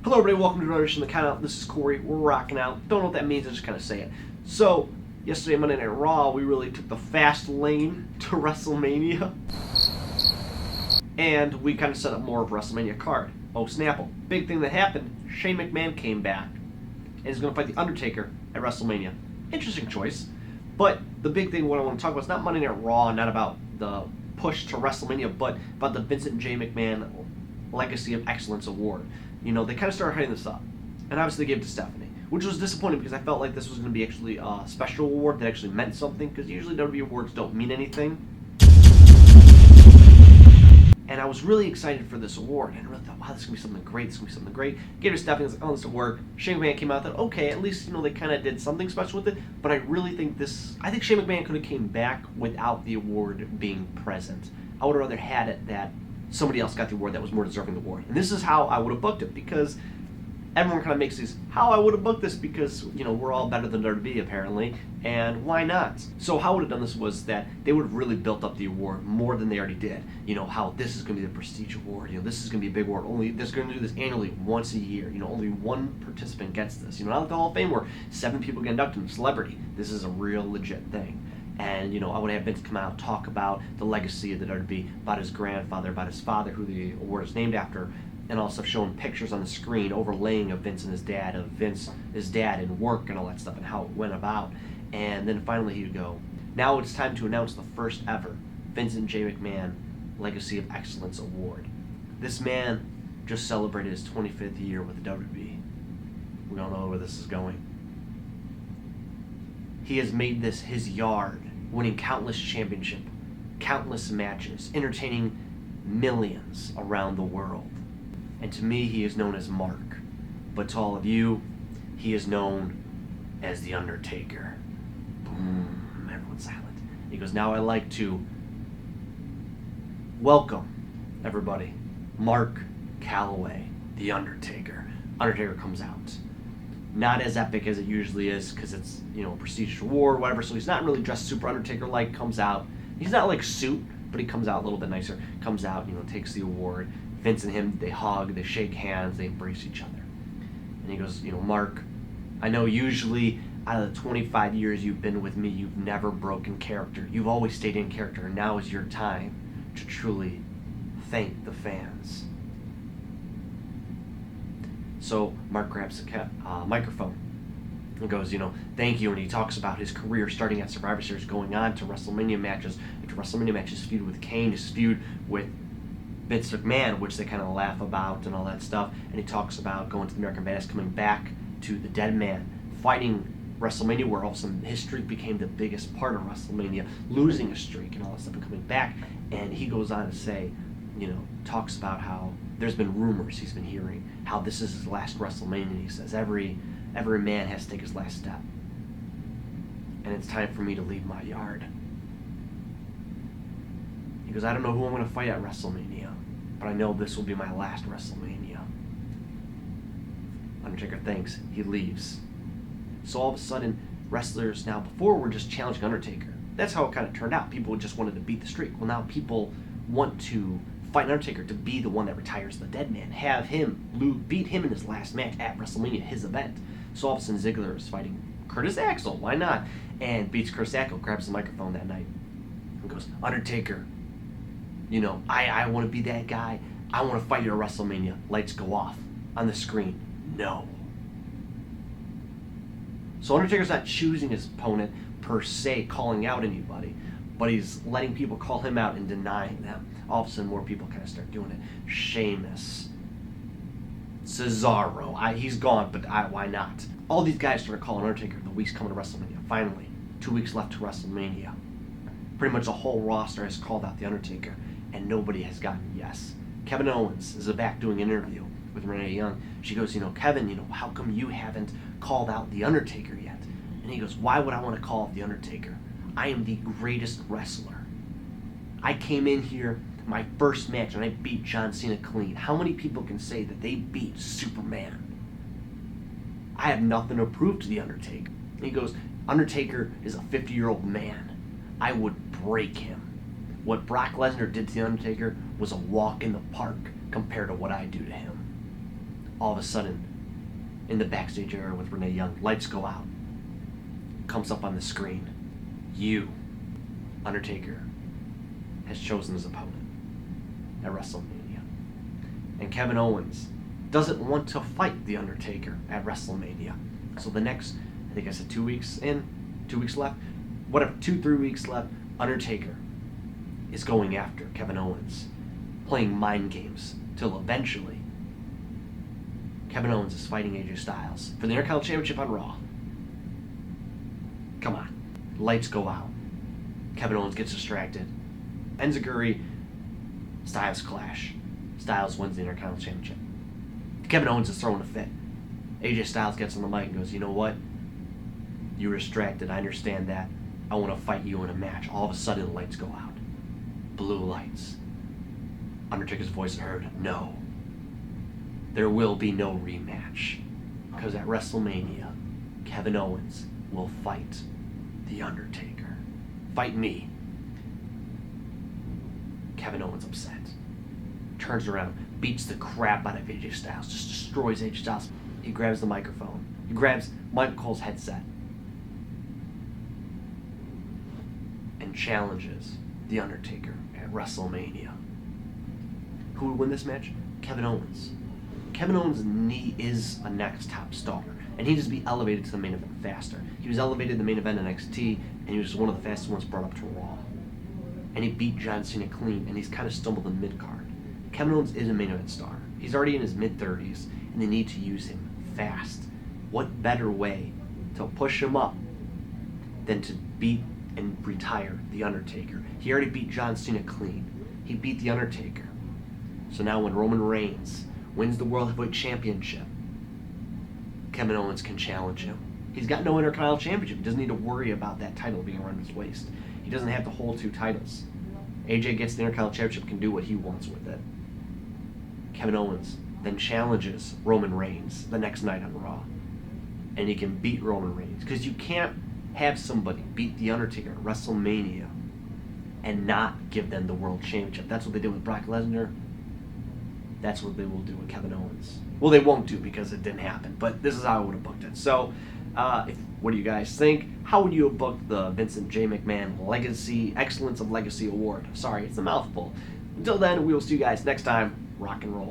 Hello everybody, welcome to another edition of the Count Out. This is Corey. We're rocking out. Don't know what that means, I just kind of say it. So, yesterday Monday Night Raw, we really took the fast lane to WrestleMania. And we kind of set up more of a WrestleMania card. Oh Snapple. Big thing that happened, Shane McMahon came back and is going to fight The Undertaker at WrestleMania. Interesting choice. But the big thing what I want to talk about is not Monday Night Raw, not about the push to WrestleMania, but about the Vincent J McMahon Legacy of Excellence Award. You know, they kind of started hyping this up. And obviously they gave it to Stephanie, which was disappointing because I felt like this was going to be actually a special award that actually meant something, because usually WWE awards don't mean anything. And I was really excited for this award, and I really thought, wow, this is going to be something great, this is going to be something great. Gave it to Stephanie, I was like, oh, this will work. Shane McMahon came out and thought, okay, at least, they kind of did something special with it, but I really think I think Shane McMahon could have came back without the award being present. I would have rather had it that somebody else got the award that was more deserving of the award. And this is how I would have booked it, because everyone kind of makes these, how I would have booked this, because, we're all better than WWE apparently, and why not? So how I would have done this was that they would have really built up the award more than they already did. How this is going to be the prestige award, this is going to be a big award, only they're going to do this annually once a year, only one participant gets this. Not like the Hall of Fame where 7 people get inducted, celebrity. This is a real legit thing. And, I would have Vince come out, talk about the legacy of the WWE, about his grandfather, about his father, who the award is named after, and all stuff, showing pictures on the screen, overlaying of Vince and his dad, his dad and work and all that stuff, and how it went about. And then finally he would go, now it's time to announce the first ever Vincent J McMahon Legacy of Excellence Award. This man just celebrated his 25th year with the WWE. We don't know where this is going. He has made this his yard, winning countless championships, countless matches, entertaining millions around the world. And to me, he is known as Mark. But to all of you, he is known as The Undertaker. Boom, everyone's silent. He goes, now I'd like to welcome, everybody, Mark Calloway, The Undertaker. Undertaker comes out. Not as epic as it usually is, because it's, a prestigious award, whatever, so he's not really dressed super Undertaker-like, comes out. He's not like suit, but he comes out a little bit nicer, comes out, takes the award. Vince and him, they hug, they shake hands, they embrace each other. And he goes, Mark, I know usually out of the 25 years you've been with me, you've never broken character. You've always stayed in character, and now is your time to truly thank the fans. So Mark grabs the microphone and goes, thank you. And he talks about his career starting at Survivor Series, going on to WrestleMania matches, his feud with Kane, his feud with Vince McMahon, which they kind of laugh about and all that stuff. And he talks about going to the American Badass, coming back to the Dead Man, fighting WrestleMania, where all of a sudden his streak became the biggest part of WrestleMania, losing a streak and all that stuff, and coming back. And he goes on to say, talks about how there's been rumors he's been hearing, how this is his last WrestleMania. He says every man has to take his last step, and it's time for me to leave my yard. He goes, I don't know who I'm going to fight at WrestleMania, but I know this will be my last WrestleMania. Undertaker thanks. He leaves. So all of a sudden, wrestlers now, before were just challenging Undertaker. That's how it kind of turned out. People just wanted to beat the streak. Well, now people want to fight Undertaker to be the one that retires the Dead Man. Have him beat him in his last match at WrestleMania, his event. So all of a sudden Ziggler is fighting Curtis Axel. Why not? And beats Curtis Axel, grabs the microphone that night, and goes, Undertaker, I want to be that guy. I want to fight you at WrestleMania. Lights go off on the screen. No. So Undertaker's not choosing his opponent per se, calling out anybody, but he's letting people call him out and denying them. All of a sudden, more people kind of start doing it. Sheamus, Cesaro, he's gone, but why not? All these guys started calling Undertaker the weeks coming to WrestleMania. Finally, 2 weeks left to WrestleMania. Pretty much the whole roster has called out The Undertaker, and nobody has gotten yes. Kevin Owens is back doing an interview with Renee Young. She goes, Kevin, how come you haven't called out The Undertaker yet? And he goes, why would I want to call out The Undertaker? I am the greatest wrestler. I came in here, my first match, and I beat John Cena clean. How many people can say that they beat Superman? I have nothing to prove to The Undertaker. And he goes, Undertaker is a 50-year-old man. I would break him. What Brock Lesnar did to The Undertaker was a walk in the park compared to what I do to him. all of a sudden, in the backstage area with Renee Young, lights go out. Comes up on the screen. You, Undertaker, has chosen his opponent at WrestleMania. And Kevin Owens doesn't want to fight The Undertaker at WrestleMania. So the next, I think I said 2 weeks in, 2 weeks left, whatever, 2-3 weeks left, Undertaker is going after Kevin Owens, playing mind games, till eventually Kevin Owens is fighting AJ Styles for the Intercontinental Championship on Raw. Come on. Lights go out. Kevin Owens gets distracted. Enziguri, Styles clash. Styles wins the Intercontinental Championship. Kevin Owens is throwing a fit. AJ Styles gets on the mic and goes, you know what? You were distracted. I understand that. I want to fight you in a match. All of a sudden, the lights go out. Blue lights. Undertaker's voice is heard. No. There will be no rematch. Because at WrestleMania, Kevin Owens will fight The Undertaker. Fight me. Kevin Owens upset. Turns around, beats the crap out of AJ Styles, just destroys AJ Styles. He grabs the microphone. He grabs Michael Cole's headset and challenges The Undertaker at WrestleMania. Who would win this match? Kevin Owens. Kevin Owens' knee is a next top star, and he needs to be elevated to the main event faster. He was elevated to the main event NXT, and he was one of the fastest ones brought up to Raw. And he beat John Cena clean, and he's kind of stumbled in mid-card. Kevin Owens is a main event star. He's already in his mid-30s, and they need to use him fast. What better way to push him up than to beat and retire The Undertaker? He already beat John Cena clean. He beat The Undertaker. So now when Roman Reigns wins the World Heavyweight Championship, Kevin Owens can challenge him. He's got no Intercontinental Championship. He doesn't need to worry about that title being around his waist. He doesn't have to hold 2 titles. AJ gets the Intercontinental Championship, can do what he wants with it. Kevin Owens then challenges Roman Reigns the next night on Raw. And he can beat Roman Reigns. Because you can't have somebody beat The Undertaker at WrestleMania and not give them the World Championship. That's what they did with Brock Lesnar. That's what they will do with Kevin Owens. Well, they won't do because it didn't happen, but this is how I would have booked it. So, what do you guys think? How would you have booked the Vincent J McMahon Legacy Excellence of Legacy Award? Sorry, it's a mouthful. Until then, we will see you guys next time. Rock and roll.